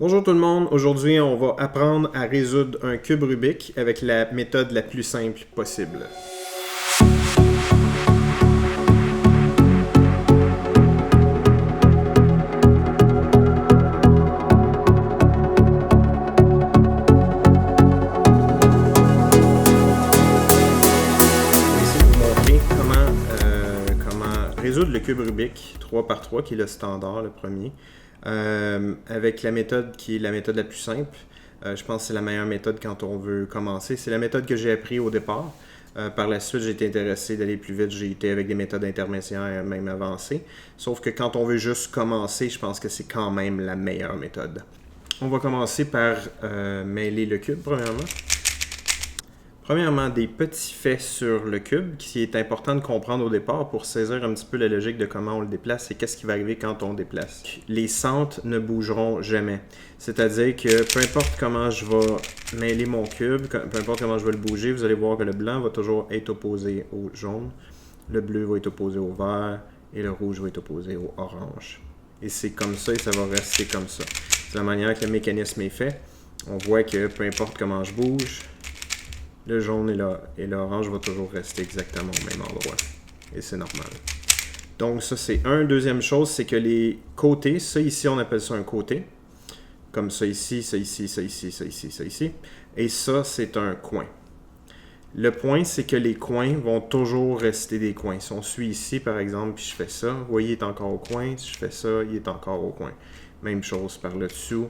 Bonjour tout le monde, aujourd'hui on va apprendre à résoudre un cube Rubik avec la méthode la plus simple possible. Je vais essayer de vous montrer comment résoudre le cube Rubik 3x3 qui est le standard, le premier. Avec la méthode qui est la méthode la plus simple. Je pense que c'est la meilleure méthode quand on veut commencer. C'est la méthode que j'ai appris au départ. Par la suite, j'ai été intéressé d'aller plus vite. J'ai été avec des méthodes intermédiaires, même avancées. Sauf que quand on veut juste commencer, je pense que c'est quand même la meilleure méthode. On va commencer par mêler le cube, premièrement. Premièrement, des petits faits sur le cube, qui est important de comprendre au départ pour saisir un petit peu la logique de comment on le déplace et qu'est-ce qui va arriver quand on déplace. Les centres ne bougeront jamais. C'est-à-dire que peu importe comment je vais mêler mon cube, peu importe comment je vais le bouger, vous allez voir que le blanc va toujours être opposé au jaune, le bleu va être opposé au vert et le rouge va être opposé au orange. Et c'est comme ça et ça va rester comme ça. C'est la manière que le mécanisme est fait. On voit que peu importe comment je bouge, le jaune et l'orange vont toujours rester exactement au même endroit. Et c'est normal. Donc ça c'est un. Deuxième chose, c'est que les côtés, ça ici on appelle ça un côté. Comme ça ici, ça ici, ça ici, ça ici, ça ici. Et ça c'est un coin. Le point, c'est que les coins vont toujours rester des coins. Si on suit ici par exemple, puis je fais ça, vous voyez il est encore au coin. Si je fais ça, il est encore au coin. Même chose par le dessous.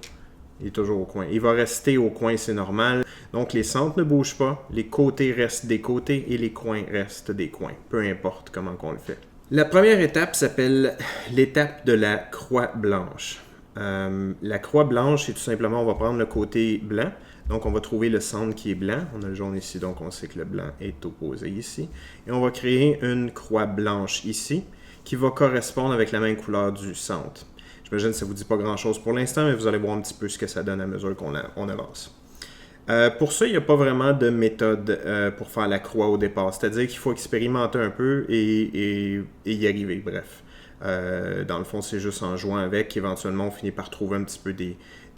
Il est toujours au coin. Il va rester au coin, c'est normal. Donc, les centres ne bougent pas, les côtés restent des côtés et les coins restent des coins. Peu importe comment on le fait. La première étape s'appelle l'étape de la croix blanche. La croix blanche, c'est tout simplement, on va prendre le côté blanc. Donc, on va trouver le centre qui est blanc. On a le jaune ici, donc on sait que le blanc est opposé ici. Et on va créer une croix blanche ici qui va correspondre avec la même couleur du centre. J'imagine que ça ne vous dit pas grand-chose pour l'instant, mais vous allez voir un petit peu ce que ça donne à mesure qu'on avance. Pour ça, il n'y a pas vraiment de méthode pour faire la croix au départ. C'est-à-dire qu'il faut expérimenter un peu et y arriver, bref. Dans le fond, c'est juste en jouant avec qu'éventuellement, on finit par trouver un petit peu des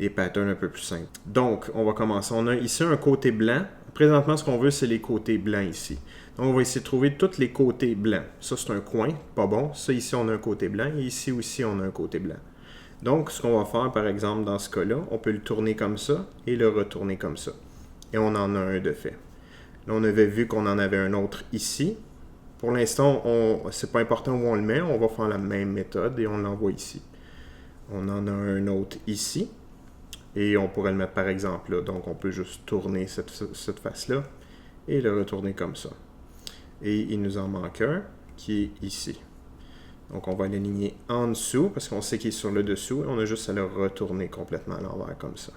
patterns un peu plus simples. Donc, on va commencer. On a ici un côté blanc. Présentement, ce qu'on veut, c'est les côtés blancs ici. Donc, on va essayer de trouver tous les côtés blancs. Ça, c'est un coin, pas bon. Ça, ici, on a un côté blanc. Et ici aussi, on a un côté blanc. Donc, ce qu'on va faire, par exemple, dans ce cas-là, on peut le tourner comme ça et le retourner comme ça. Et on en a un de fait. Là, on avait vu qu'on en avait un autre ici. Pour l'instant, c'est pas important où on le met. On va faire la même méthode et on l'envoie ici. On en a un autre ici. Et on pourrait le mettre, par exemple, là. Donc, on peut juste tourner cette face-là et le retourner comme ça. Et il nous en manque un qui est ici. Donc, on va l'aligner en dessous parce qu'on sait qu'il est sur le dessous. On a juste à le retourner complètement à l'envers comme ça.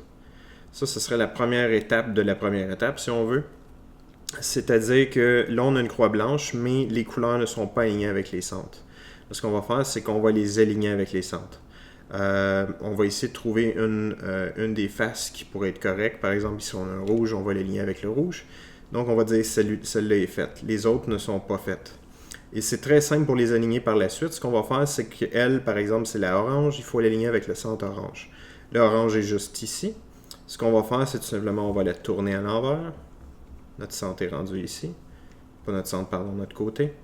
Ça, ce serait la première étape de la première étape, si on veut. C'est-à-dire que là, on a une croix blanche, mais les couleurs ne sont pas alignées avec les centres. Ce qu'on va faire, c'est qu'on va les aligner avec les centres. On va essayer de trouver une des faces qui pourrait être correcte. Par exemple, ici, on a un rouge, on va l'aligner avec le rouge. Donc, on va dire celle-là est faite. Les autres ne sont pas faites. Et c'est très simple pour les aligner par la suite. Ce qu'on va faire, c'est qu'elle, par exemple, c'est la orange. Il faut l'aligner avec le centre orange. L'orange est juste ici. Ce qu'on va faire, c'est tout simplement, on va la tourner à l'envers. Notre centre est rendu ici. Pas notre centre, pardon, notre côté.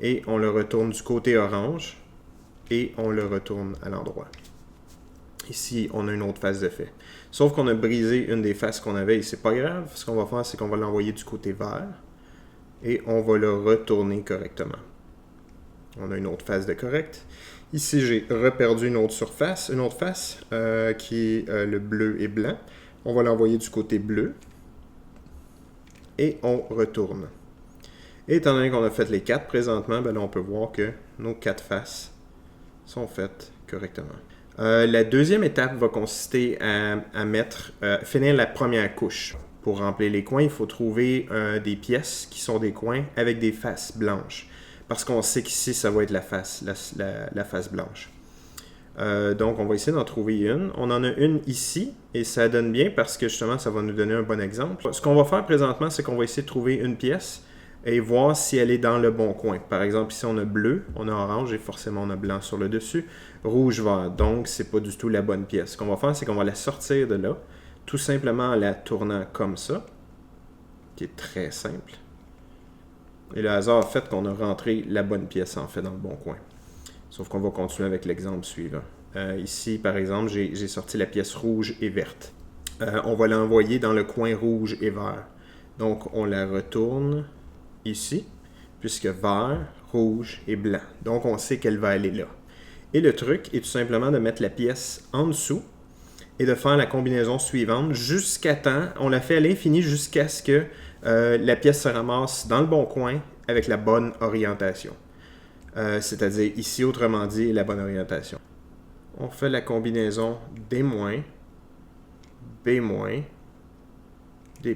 Et on le retourne du côté orange. Et on le retourne à l'endroit. Ici, on a une autre face de fait. Sauf qu'on a brisé une des faces qu'on avait et c'est pas grave. Ce qu'on va faire, c'est qu'on va l'envoyer du côté vert. Et on va le retourner correctement. On a une autre face de correct. Ici, j'ai reperdu une autre face qui est le bleu et blanc. On va l'envoyer du côté bleu. Et on retourne. Et étant donné qu'on a fait les 4 présentement, ben là, on peut voir que nos 4 faces sont faites correctement. La deuxième étape va consister à finir la première couche. Pour remplir les coins, il faut trouver des pièces qui sont des coins avec des faces blanches. Parce qu'on sait qu'ici, ça va être la face blanche. Donc, on va essayer d'en trouver une. On en a une ici, et ça donne bien parce que justement, ça va nous donner un bon exemple. Ce qu'on va faire présentement, c'est qu'on va essayer de trouver une pièce et voir si elle est dans le bon coin. Par exemple, ici on a bleu, on a orange et forcément on a blanc sur le dessus, rouge, vert. Donc, c'est pas du tout la bonne pièce. Ce qu'on va faire, c'est qu'on va la sortir de là, tout simplement en la tournant comme ça, qui est très simple. Et le hasard a fait qu'on a rentré la bonne pièce en fait dans le bon coin. Sauf qu'on va continuer avec l'exemple suivant. Ici, par exemple, j'ai sorti la pièce rouge et verte. On va l'envoyer dans le coin rouge et vert. Donc, on la retourne ici, puisque vert, rouge et blanc. Donc, on sait qu'elle va aller là. Et le truc est tout simplement de mettre la pièce en dessous et de faire la combinaison suivante jusqu'à temps, on la fait à l'infini jusqu'à ce que la pièce se ramasse dans le bon coin avec la bonne orientation. C'est-à-dire ici, autrement dit, la bonne orientation. On fait la combinaison D-, B-, D+,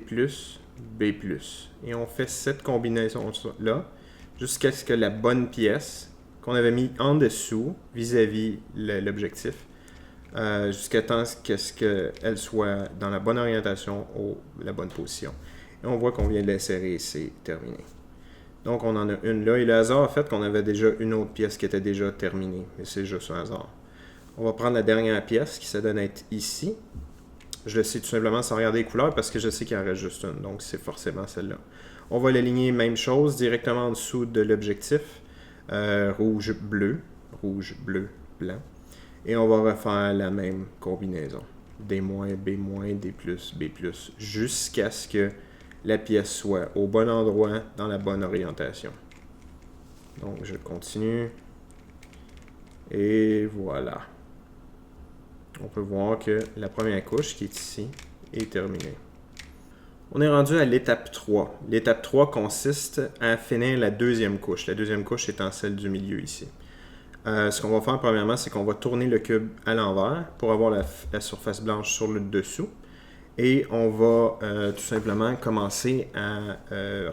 B+. Et on fait cette combinaison-là jusqu'à ce que la bonne pièce qu'on avait mis en dessous vis-à-vis l'objectif, jusqu'à temps qu'elle soit dans la bonne orientation ou la bonne position. Et on voit qu'on vient de l'insérer et c'est terminé. Donc on en a une là. Et le hasard a fait qu'on avait déjà une autre pièce qui était déjà terminée. Mais c'est juste un hasard. On va prendre la dernière pièce qui se donne être ici. Je le sais tout simplement sans regarder les couleurs parce que je sais qu'il en reste juste une. Donc c'est forcément celle-là. On va l'aligner même chose directement en dessous de l'objectif. Rouge, bleu, blanc. Et on va refaire la même combinaison. D-, B-, D+, B+, jusqu'à ce que la pièce soit au bon endroit dans la bonne orientation. Donc je continue. Et voilà. On peut voir que la première couche qui est ici est terminée. On est rendu à l'étape 3. L'étape 3 consiste à finir la deuxième couche. La deuxième couche étant celle du milieu ici. Ce qu'on va faire premièrement, c'est qu'on va tourner le cube à l'envers pour avoir la surface blanche sur le dessous. Et on va tout simplement commencer à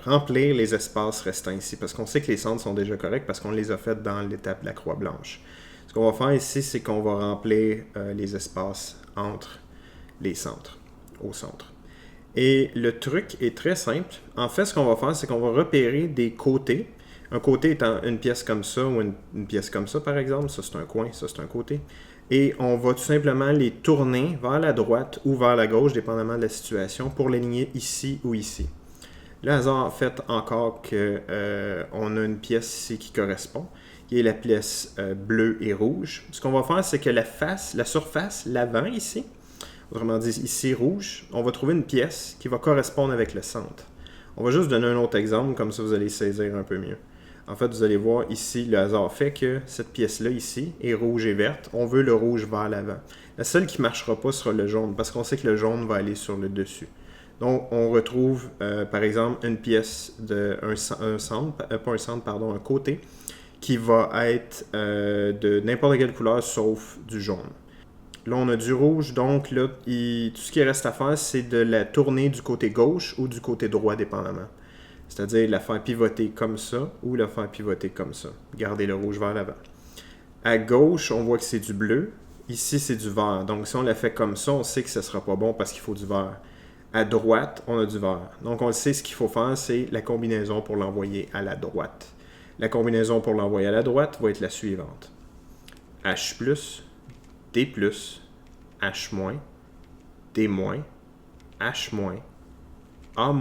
remplir les espaces restants ici. Parce qu'on sait que les centres sont déjà corrects parce qu'on les a faits dans l'étape de la croix blanche. Ce qu'on va faire ici, c'est qu'on va remplir les espaces entre les centres, au centre. Et le truc est très simple. En fait, ce qu'on va faire, c'est qu'on va repérer des côtés. Un côté étant une pièce comme ça ou une pièce comme ça, par exemple. Ça, c'est un coin, ça, c'est un côté. Et on va tout simplement les tourner vers la droite ou vers la gauche, dépendamment de la situation, pour l'aligner ici ou ici. Le hasard fait encore qu'on a une pièce ici qui correspond, qui est la pièce bleue et rouge. Ce qu'on va faire, c'est que la surface, l'avant ici, autrement dit ici rouge, on va trouver une pièce qui va correspondre avec le centre. On va juste donner un autre exemple, comme ça vous allez saisir un peu mieux. En fait, vous allez voir ici, le hasard fait que cette pièce-là ici est rouge et verte. On veut le rouge vers l'avant. La seule qui ne marchera pas sera le jaune, parce qu'on sait que le jaune va aller sur le dessus. Donc, on retrouve, par exemple, une pièce un côté, qui va être de n'importe quelle couleur sauf du jaune. Là, on a du rouge, donc là, tout ce qui reste à faire, c'est de la tourner du côté gauche ou du côté droit, dépendamment. C'est-à-dire la faire pivoter comme ça ou la faire pivoter comme ça. Garder le rouge vers l'avant. À gauche, on voit que c'est du bleu. Ici, c'est du vert. Donc, si on la fait comme ça, on sait que ce ne sera pas bon parce qu'il faut du vert. À droite, on a du vert. Donc, on le sait, ce qu'il faut faire, c'est la combinaison pour l'envoyer à la droite. La combinaison pour l'envoyer à la droite va être la suivante. H+, D+, H-, D-, H-, A-,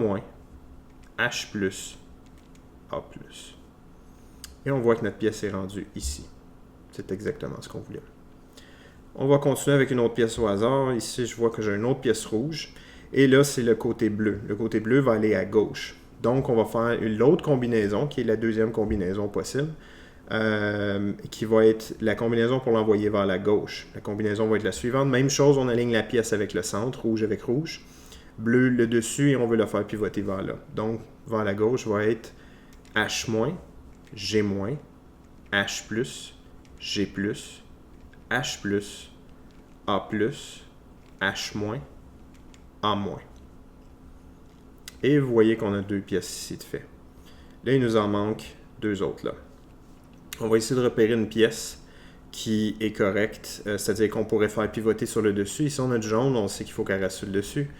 H+, A+. Et on voit que notre pièce est rendue ici. C'est exactement ce qu'on voulait. On va continuer avec une autre pièce au hasard. Ici, je vois que j'ai une autre pièce rouge. Et là, c'est le côté bleu. Le côté bleu va aller à gauche. Donc, on va faire l'autre combinaison, qui est la deuxième combinaison possible, qui va être la combinaison pour l'envoyer vers la gauche. La combinaison va être la suivante. Même chose, on aligne la pièce avec le centre, rouge avec rouge. Bleu le dessus et on veut le faire pivoter vers là. Donc, vers la gauche va être H-, G-, H+, G+, H+, A+, H-, A-. Et vous voyez qu'on a deux pièces ici de fait. Là, il nous en manque deux autres là. On va essayer de repérer une pièce qui est correcte, c'est-à-dire qu'on pourrait faire pivoter sur le dessus. Ici, on a du jaune, on sait qu'il faut qu'elle reste sur le dessus.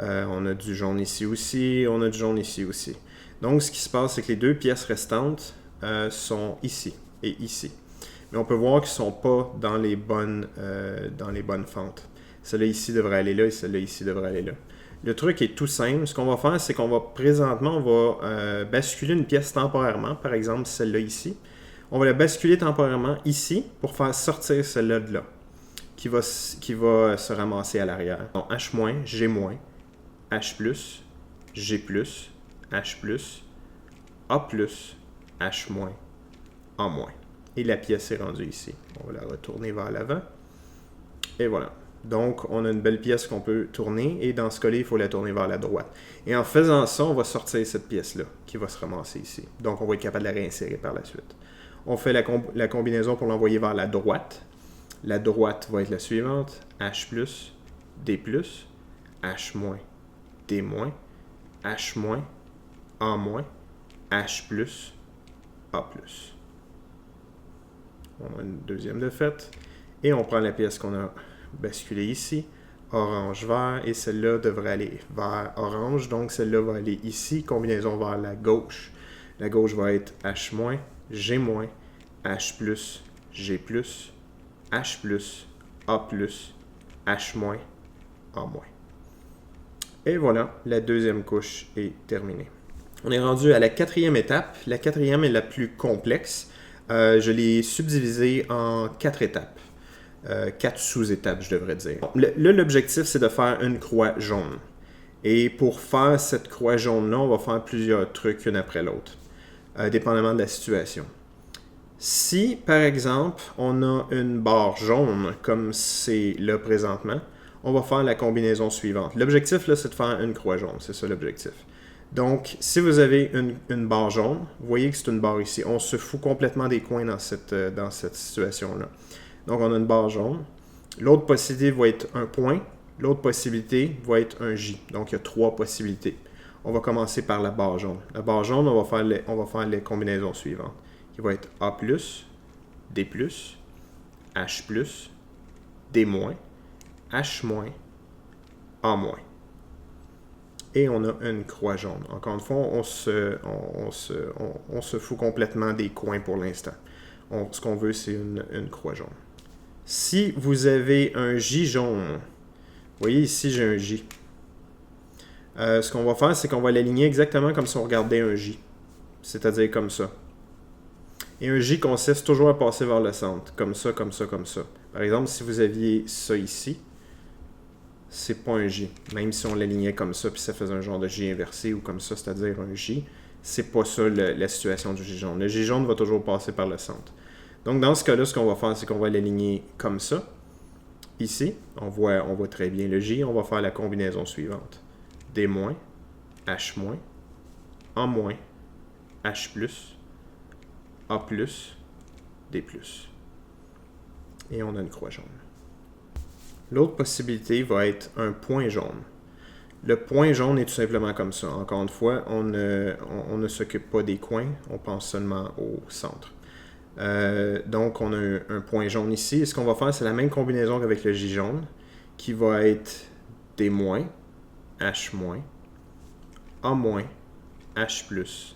On a du jaune ici aussi, on a du jaune ici aussi. Donc, ce qui se passe, c'est que les deux pièces restantes sont ici et ici. Mais on peut voir qu'ils ne sont pas dans les bonnes fentes. Celle-là ici devrait aller là et celle-là ici devrait aller là. Le truc est tout simple. Ce qu'on va faire, c'est qu'on va présentement, on va basculer une pièce temporairement, par exemple celle-là ici. On va la basculer temporairement ici pour faire sortir celle-là de là, qui va se ramasser à l'arrière. Donc, H-, G-, H+, G+, H+, A+, H-, A-. Et la pièce est rendue ici. On va la retourner vers l'avant. Et voilà. Donc, on a une belle pièce qu'on peut tourner. Et dans ce cas-là, il faut la tourner vers la droite. Et en faisant ça, on va sortir cette pièce-là qui va se ramasser ici. Donc, on va être capable de la réinsérer par la suite. On fait la combinaison pour l'envoyer vers la droite. La droite va être la suivante. H+, D+, H-, D-, H-, A-, H+, A+. On a une deuxième de fait. Et on prend la pièce qu'on a basculée ici. Orange, vert. Et celle-là devrait aller vers orange. Donc, celle-là va aller ici. Combinaison vers la gauche. La gauche va être H-, G-, H+, G+, H+, A+, H-, A-. Et voilà, la deuxième couche est terminée. On est rendu à la quatrième étape. La quatrième est la plus complexe. Je l'ai subdivisée en 4 étapes. 4 sous-étapes, je devrais dire. Là, l'objectif, c'est de faire une croix jaune. Et pour faire cette croix jaune-là, on va faire plusieurs trucs une après l'autre, dépendamment de la situation. Si, par exemple, on a une barre jaune, comme c'est là présentement, on va faire la combinaison suivante. L'objectif, là, c'est de faire une croix jaune. C'est ça l'objectif. Donc, si vous avez une barre jaune, vous voyez que c'est une barre ici. On se fout complètement des coins dans cette situation-là. Donc, on a une barre jaune. L'autre possibilité va être un point. L'autre possibilité va être un J. Donc, il y a 3 possibilités. On va commencer par la barre jaune. La barre jaune, on va faire les combinaisons suivantes. Qui va être A+, D+, H+, D-, H-, A-. Et on a une croix jaune. Encore une fois, on se fout complètement des coins pour l'instant. Ce qu'on veut, c'est une croix jaune. Si vous avez un J jaune, vous voyez ici, j'ai un J. Ce qu'on va faire, c'est qu'on va l'aligner exactement comme si on regardait un J. C'est-à-dire comme ça. Et un J consiste toujours à passer vers le centre. Comme ça, comme ça, comme ça. Par exemple, si vous aviez ça ici, c'est pas un J. Même si on l'alignait comme ça, puis ça faisait un genre de J inversé ou comme ça, c'est-à-dire un J, c'est pas ça la situation du J jaune. Le J jaune va toujours passer par le centre. Donc, dans ce cas-là, ce qu'on va faire, c'est qu'on va l'aligner comme ça. Ici, on voit très bien le J. On va faire la combinaison suivante. D-, H-, A-, H+, A+, D+. Et on a une croix jaune. L'autre possibilité va être un point jaune. Le point jaune est tout simplement comme ça. Encore une fois, on ne s'occupe pas des coins, on pense seulement au centre. Donc, on a un point jaune ici. Et ce qu'on va faire, c'est la même combinaison qu'avec le J jaune, qui va être D-, H-, A-, H+,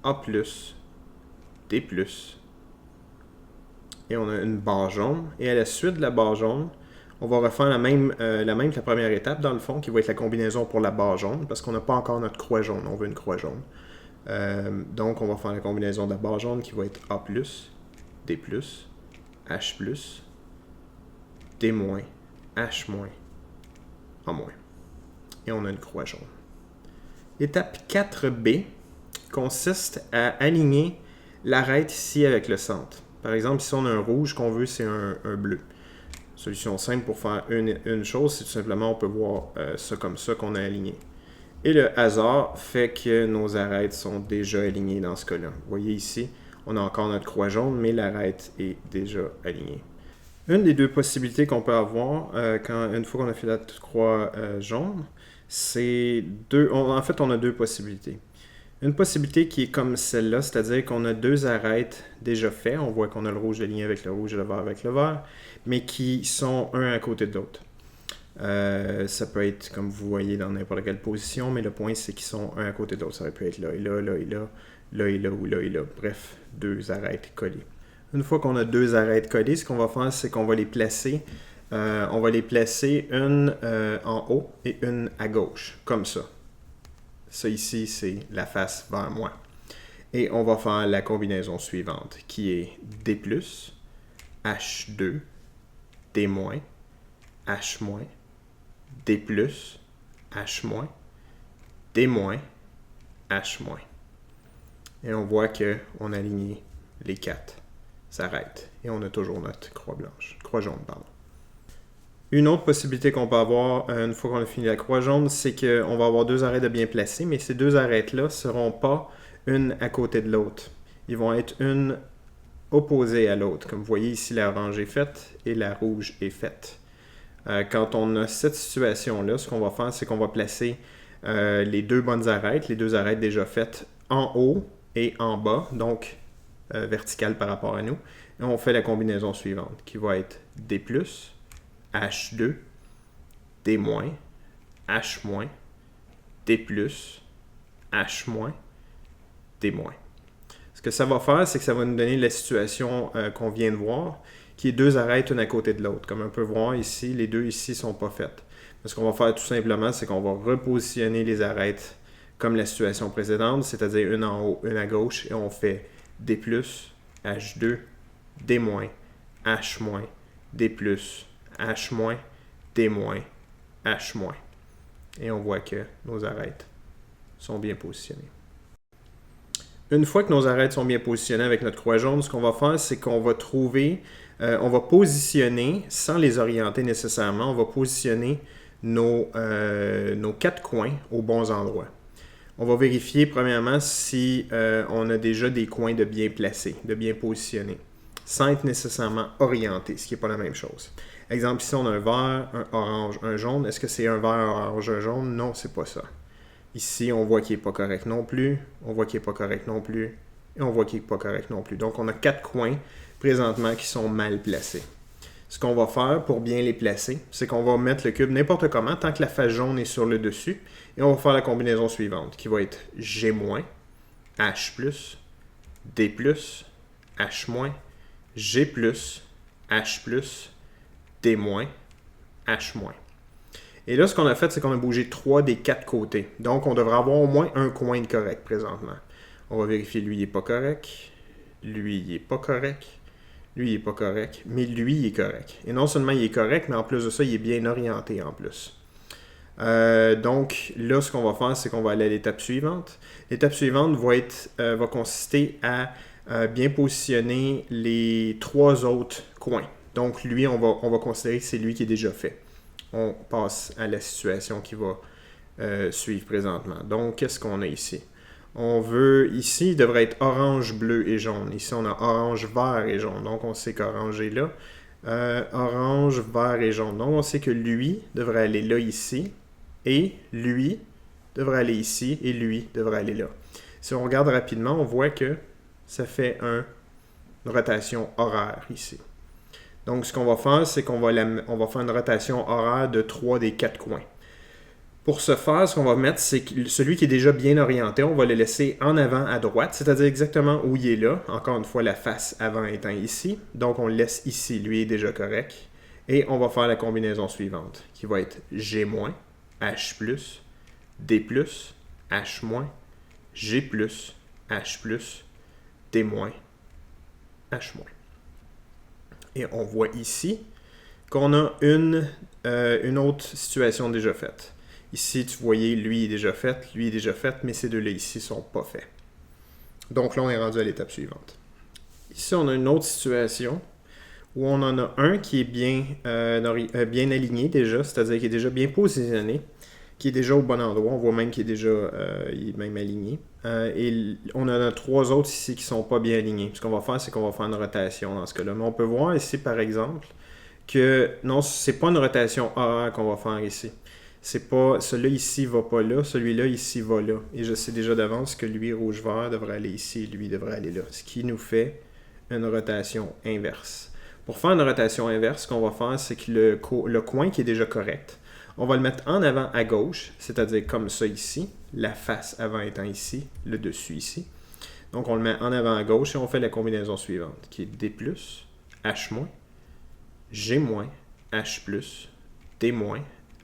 A+, D+. Et on a une barre jaune. Et à la suite de la barre jaune, on va refaire la même que la première étape, dans le fond, qui va être la combinaison pour la barre jaune, parce qu'on n'a pas encore notre croix jaune. On veut une croix jaune. Donc, on va faire la combinaison de la barre jaune qui va être A+, D+, H+, D-, H-, A-. Et on a une croix jaune. Étape 4B consiste à aligner l'arête ici avec le centre. Par exemple, si on a un rouge, qu'on veut, c'est un bleu. Solution simple pour faire une chose, c'est tout simplement, on peut voir ça comme ça qu'on a aligné. Et le hasard fait que nos arêtes sont déjà alignées dans ce cas-là. Vous voyez ici, on a encore notre croix jaune, mais l'arête est déjà alignée. Une des deux possibilités qu'on peut avoir une fois qu'on a fait la croix jaune, c'est en fait, on a deux possibilités. Une possibilité qui est comme celle-là, c'est-à-dire qu'on a 2 arêtes déjà faits. On voit qu'on a le rouge aligné avec le rouge et le vert avec le vert, mais qui sont un à côté de l'autre. Ça peut être, comme vous voyez, dans n'importe quelle position, mais le point, c'est qu'ils sont un à côté de l'autre. Ça peut être là et là, là et là, là et là ou là et là. Bref, deux arêtes collées. Une fois qu'on a deux arêtes collées, ce qu'on va faire, c'est qu'on va les placer. On va les placer une en haut et une à gauche, comme ça. Ça ici, c'est la face vers moi. Et on va faire la combinaison suivante, qui est D+, H2, D-, H-, D+, H-, D-, H-. Et on voit qu'on a aligné les quatre arêtes. Et on a toujours notre croix blanche, croix jaune, pardon. Une autre possibilité qu'on peut avoir une fois qu'on a fini la croix jaune, c'est qu'on va avoir deux arêtes de bien placées, mais ces deux arêtes-là ne seront pas une à côté de l'autre. Ils vont être une opposée à l'autre. Comme vous voyez ici, la orange est faite et la rouge est faite. Quand on a cette situation-là, ce qu'on va faire, c'est qu'on va placer les deux bonnes arêtes, les deux arêtes déjà faites en haut et en bas, donc verticales par rapport à nous. Et on fait la combinaison suivante, qui va être D+, H2, D-, H-, D+, H-, D-. Ce que ça va faire, c'est que ça va nous donner la situation qu'on vient de voir, qui est deux arêtes une à côté de l'autre. Comme on peut voir ici, les deux ici ne sont pas faites. Ce qu'on va faire tout simplement, c'est qu'on va repositionner les arêtes comme la situation précédente, c'est-à-dire une en haut, une à gauche, et on fait D+, H2, D-, H-, D+, H-, D-, H-. Et on voit que nos arêtes sont bien positionnées. Une fois que nos arêtes sont bien positionnées avec notre croix jaune, ce qu'on va faire, c'est qu'on va trouver, on va positionner, sans les orienter nécessairement, on va positionner nos quatre coins aux bons endroits. On va vérifier premièrement si on a déjà des coins de bien placés, de bien positionnés, sans être nécessairement orientés, ce qui n'est pas la même chose. Exemple, ici on a un vert, un orange, un jaune. Est-ce que c'est un vert, un orange, un jaune? Non, c'est pas ça. Ici, on voit qu'il n'est pas correct non plus, on voit qu'il n'est pas correct non plus, et on voit qu'il n'est pas correct non plus. Donc, on a quatre coins présentement qui sont mal placés. Ce qu'on va faire pour bien les placer, c'est qu'on va mettre le cube n'importe comment, tant que la face jaune est sur le dessus, et on va faire la combinaison suivante, qui va être G-, H+, D+, H-, G+, H+, D-, H-. Et là, ce qu'on a fait, c'est qu'on a bougé 3 des 4 côtés. Donc, on devrait avoir au moins un coin de correct présentement. On va vérifier, lui, il n'est pas correct. Lui, il n'est pas correct. Lui, il n'est pas correct. Mais lui, il est correct. Et non seulement il est correct, mais en plus de ça, il est bien orienté en plus. Donc, là, ce qu'on va faire, c'est qu'on va aller à l'étape suivante. L'étape suivante va consister à bien positionner les 3 autres coins. Donc, lui, on va considérer que c'est lui qui est déjà fait. On passe à la situation qui va suivre présentement. Donc, qu'est-ce qu'on a ici? On veut, ici, il devrait être orange, bleu et jaune. Ici, on a orange, vert et jaune. Donc, on sait qu'orange est là. Orange, vert et jaune. Donc, on sait que lui devrait aller là, ici. Et lui devrait aller ici. Et lui devrait aller là. Si on regarde rapidement, on voit que ça fait une rotation horaire ici. Donc, ce qu'on va faire, c'est qu'on va faire une rotation horaire de 3 des 4 coins. Pour ce faire, ce qu'on va mettre, c'est que celui qui est déjà bien orienté, on va le laisser en avant à droite, c'est-à-dire exactement où il est là. Encore une fois, la face avant étant ici. Donc, on le laisse ici. Lui est déjà correct. Et on va faire la combinaison suivante, qui va être G-, H+, D+, H-, G+, H+, D-, H-. Et on voit ici qu'on a une autre situation déjà faite. Ici, tu voyais, lui est déjà fait, lui est déjà fait, mais ces deux-là ici ne sont pas faits. Donc là, on est rendu à l'étape suivante. Ici, on a une autre situation où on en a un qui est bien aligné déjà, c'est-à-dire qui est déjà bien positionné, qui est déjà au bon endroit. On voit même qu'il est déjà il est même aligné. Et on en a 3 autres ici qui ne sont pas bien alignés. Ce qu'on va faire, c'est qu'on va faire une rotation dans ce cas-là. Mais on peut voir ici, par exemple, que non, ce n'est pas une rotation horaire qu'on va faire ici. C'est pas, celui-là ici va pas là, celui-là ici va là. Et je sais déjà d'avance que lui, rouge-vert, devrait aller ici et lui devrait aller là. Ce qui nous fait une rotation inverse. Pour faire une rotation inverse, ce qu'on va faire, c'est que le coin qui est déjà correct, On va le mettre en avant à gauche, c'est-à-dire comme ça ici, la face avant étant ici, le dessus ici. Donc on le met en avant à gauche et on fait la combinaison suivante, qui est D+, H-, G-, H+, D-,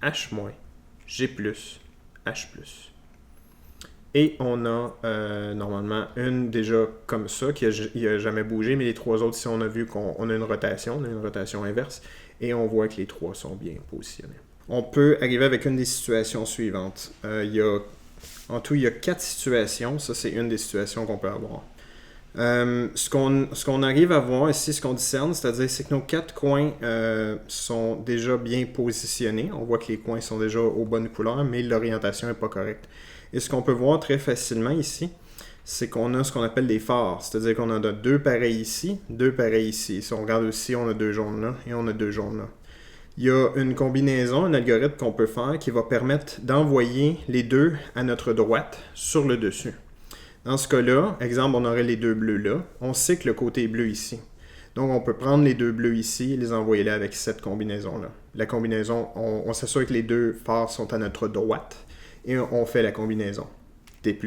H-, G+, H+. Et on a normalement une déjà comme ça, qui n'a jamais bougé, mais les trois autres, ici, on a vu qu'on a une rotation inverse, et on voit que les trois sont bien positionnés. On peut arriver avec une des situations suivantes. En tout, il y a 4 situations. Ça, c'est une des situations qu'on peut avoir. Ce qu'on arrive à voir ici, ce qu'on discerne, c'est que nos 4 coins sont déjà bien positionnés. On voit que les coins sont déjà aux bonnes couleurs, mais l'orientation n'est pas correcte. Et ce qu'on peut voir très facilement ici, c'est qu'on a ce qu'on appelle des phares. C'est-à-dire qu'on en a 2 pareils ici, 2 pareils ici. Si on regarde aussi, on a 2 jaunes là et on a 2 jaunes là. Il y a une combinaison, un algorithme qu'on peut faire qui va permettre d'envoyer les deux à notre droite sur le dessus. Dans ce cas-là, exemple, on aurait les 2 bleus là. On sait que le côté est bleu ici. Donc, on peut prendre les 2 bleus ici et les envoyer là avec cette combinaison-là. La combinaison, on s'assure que les 2 phares sont à notre droite et on fait la combinaison. D+,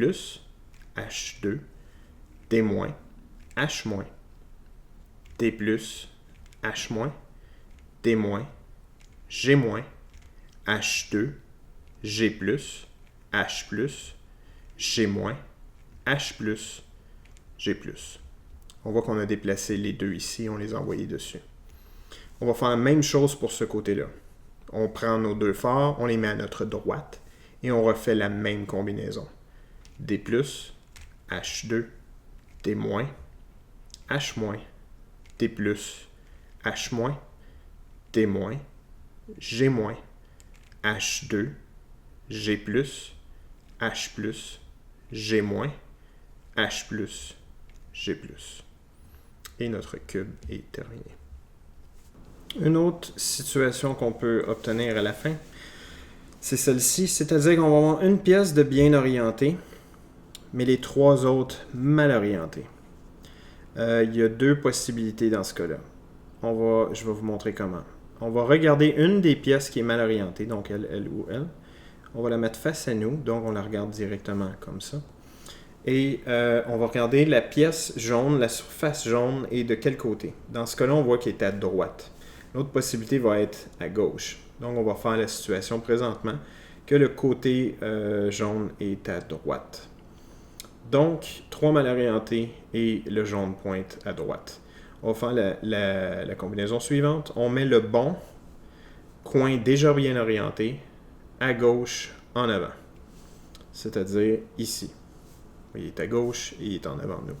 H2, D-, H-, D+, H-, D-, G-, H2, G+, H+, G-, H+, G+. On voit qu'on a déplacé les 2 ici, on les a envoyés dessus. On va faire la même chose pour ce côté-là. On prend nos 2 phares, on les met à notre droite et on refait la même combinaison. D+, H2, D-, H-, D+, H-, D-, G-, H2, G+, H+, G-, H+, G+. Et notre cube est terminé. Une autre situation qu'on peut obtenir à la fin, c'est celle-ci, c'est-à-dire qu'on va avoir une pièce de bien orientée, mais les 3 autres mal orientées. Il y a 2 possibilités dans ce cas-là. Je vais vous montrer comment. On va regarder une des pièces qui est mal orientée, donc elle ou elle. On va la mettre face à nous, donc on la regarde directement comme ça. Et on va regarder la pièce jaune, la surface jaune, et de quel côté. Dans ce cas-là, on voit qu'elle est à droite. L'autre possibilité va être à gauche. Donc, on va faire la situation présentement que le côté jaune est à droite. Donc, 3 mal orientés et le jaune pointe à droite. On va faire la combinaison suivante. On met le bon coin déjà bien orienté à gauche en avant. C'est-à-dire ici. Il est à gauche et il est en avant de nous.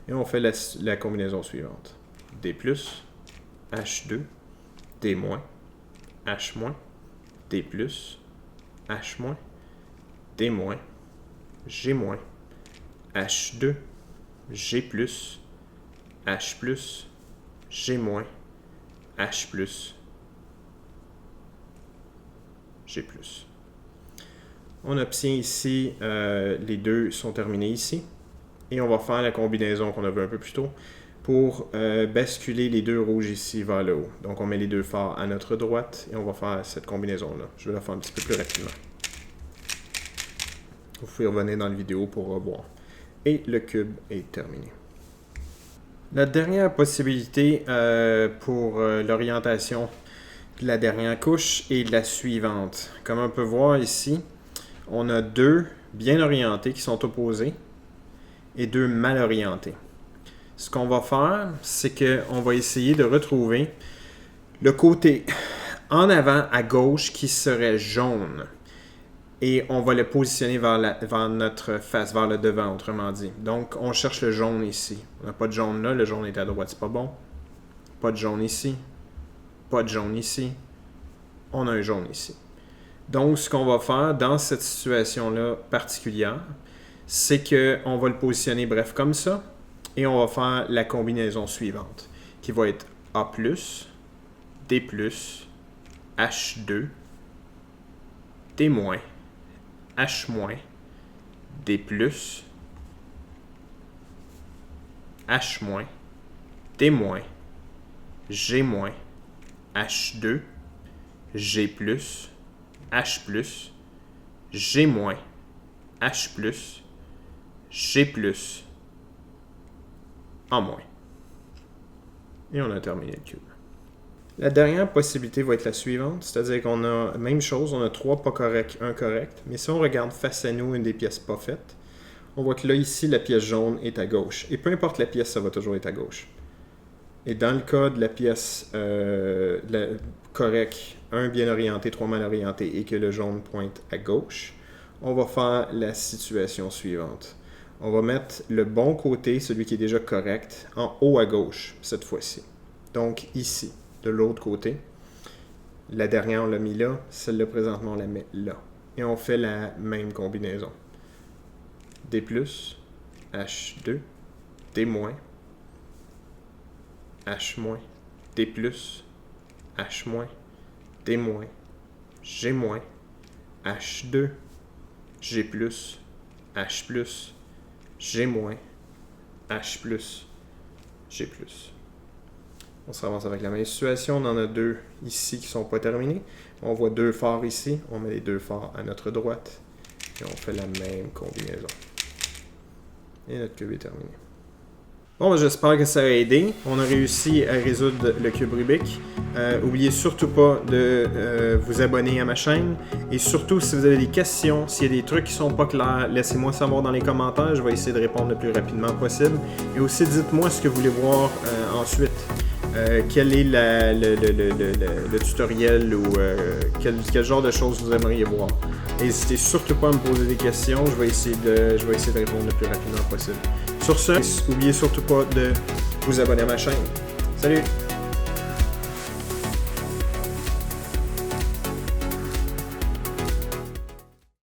Et on fait la combinaison suivante. D+, H2, D-, H-, D+, H-, D-, G-, H2, G+, H+, G-, H+, G+. On obtient ici, les 2 sont terminés ici. Et on va faire la combinaison qu'on a vu un peu plus tôt pour basculer les 2 rouges ici vers le haut. Donc on met les 2 phares à notre droite et on va faire cette combinaison-là. Je vais la faire un petit peu plus rapidement. Vous pouvez revenir dans la vidéo pour revoir. Et le cube est terminé. La dernière possibilité pour l'orientation de la dernière couche est la suivante. Comme on peut voir ici, on a 2 bien orientés qui sont opposés et 2 mal orientés. Ce qu'on va faire, c'est qu'on va essayer de retrouver le côté en avant à gauche qui serait jaune. Et on va le positionner vers notre face, vers le devant, autrement dit. Donc, on cherche le jaune ici. On n'a pas de jaune là, le jaune est à droite, c'est pas bon. Pas de jaune ici. Pas de jaune ici. On a un jaune ici. Donc, ce qu'on va faire dans cette situation-là particulière, c'est qu'on va le positionner, bref, comme ça, et on va faire la combinaison suivante, qui va être A+, D+, H2, D-, H-, D+, H-, D-, G-, H2, G+, H+, G-, H+, G+, en moins. Et on a terminé le cube. La dernière possibilité va être la suivante, c'est-à-dire qu'on a, même chose, on a 3 pas corrects, 1 correct, mais si on regarde face à nous une des pièces pas faites, on voit que là, ici, la pièce jaune est à gauche. Et peu importe la pièce, ça va toujours être à gauche. Et dans le cas de la pièce correcte, 1 bien orienté, 3 mal orienté, et que le jaune pointe à gauche, on va faire la situation suivante. On va mettre le bon côté, celui qui est déjà correct, en haut à gauche, cette fois-ci. Donc ici, de l'autre côté. La dernière, on l'a mis là. Celle-là, présentement, on la met là. Et on fait la même combinaison. D+, H2, D-, H-, D+, H-, D-, G-, H2, G+, H+, G-, H+, G+. On se ramasse avec la même situation. On en a 2 ici qui ne sont pas terminés. On voit 2 phares ici. On met les 2 phares à notre droite. Et on fait la même combinaison. Et notre cube est terminé. Bon, j'espère que ça a aidé. On a réussi à résoudre le cube Rubik. N'oubliez surtout pas de vous abonner à ma chaîne. Et surtout, si vous avez des questions, s'il y a des trucs qui ne sont pas clairs, laissez-moi savoir dans les commentaires. Je vais essayer de répondre le plus rapidement possible. Et aussi, dites-moi ce que vous voulez voir ensuite. Quel est le tutoriel ou quel genre de choses vous aimeriez voir. N'hésitez surtout pas à me poser des questions. Je vais essayer de répondre le plus rapidement possible. Sur ce, n'oubliez surtout pas de vous abonner à ma chaîne. Salut!